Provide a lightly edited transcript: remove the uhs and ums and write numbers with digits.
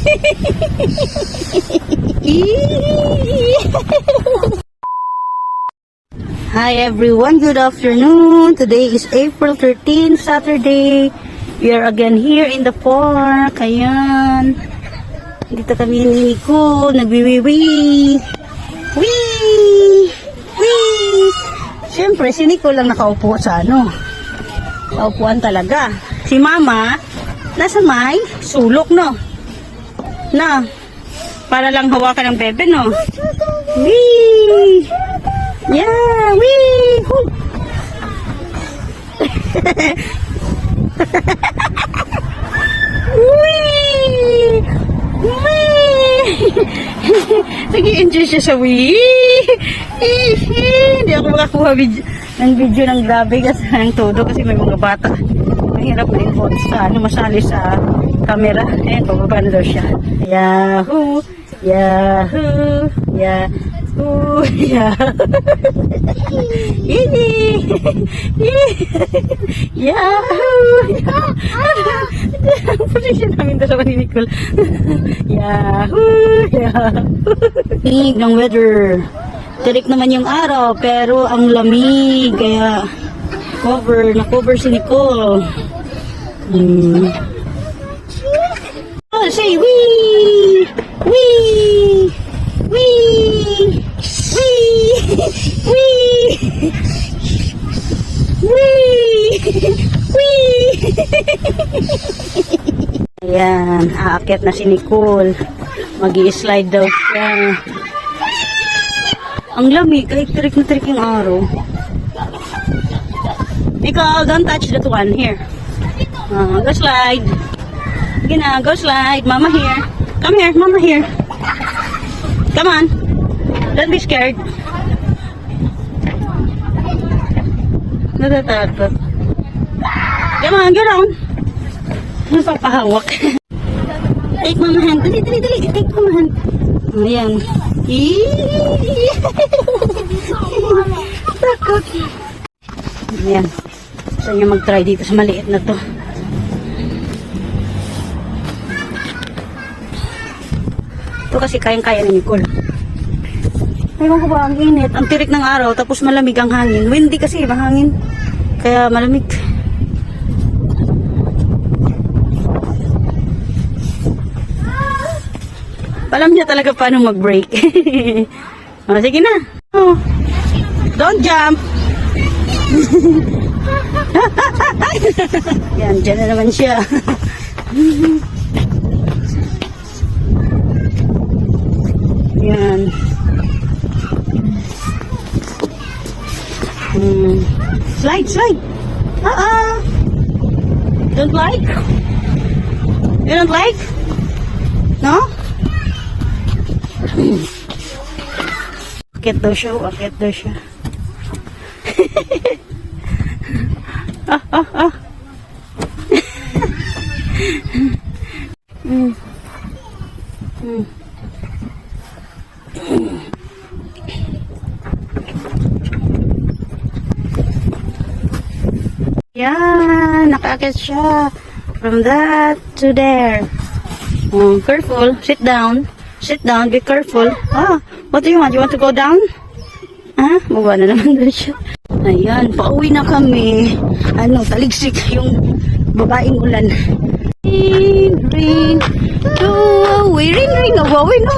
Hi everyone, good afternoon. Today is April 13, Saturday. We are again here in the park. Ayan. Dito kami ni Nico, nagwiwiwi. Wee! Wee! Siyempre, si Nico lang nakaupo sa kaupuan talaga. Si Mama, nasa may sulok, no? Na, para lang hawakan ng bebe, no? Wee! Yeah! Wee! Wee! Wee! Nag-i-enjoy siya sa wee! Hindi ako makakuha ng video ng grabe kasi ng todo kasi may mga bata. Mahirap na yung sa masali sa camera. Ayan, pababa na daw siya. Yahoo! Yahoo! Yahoo! Yahoo! Yahoo! Position namin dalawa ni Nicole. Yahoo! Yahoo! Tingig ng weather. Tirik naman yung araw pero ang lamig kaya na-cover si Nicole. Oh, say wee! Wee! Wee! Wee! Wee! Wee! Wee! Ayan, aakyat na si Nicole. Mag-i-slide daw siya. Ang lamig, kahit tirik na tirik yung araw. Nicole, don't touch that one. Here. Go slide. Sige na, go slide. Mama here. Come here, Mama here. Come on. Don't be scared. Natatakot. Come on, go down. Napapahawak. Take Mama hand. Dali. Take Mama hand. Ayan. Takot. Ayan. Gusto niya mag-try dito sa maliit na to. Ito kasi kayang-kaya ni Nicole. Ewan ko ba, ang init. Ang tirik ng araw, tapos malamig ang hangin. Windy kasi, mahangin. Kaya malamig. Alam niya talaga paano mag-break. Oh, sige na. Oh. Don't jump. Yan, dyan na naman siya. Yan. Slide. Don't like? You don't like? No? Akit daw siya. Yan, nakakit siya. From that to there. Careful, sit down, be careful. What do you want? You want to go down? Baba na naman doon siya. Ayan, pauwi na kami. Taligsik yung babaeng ulan. Rain, go away, rain, go away. No.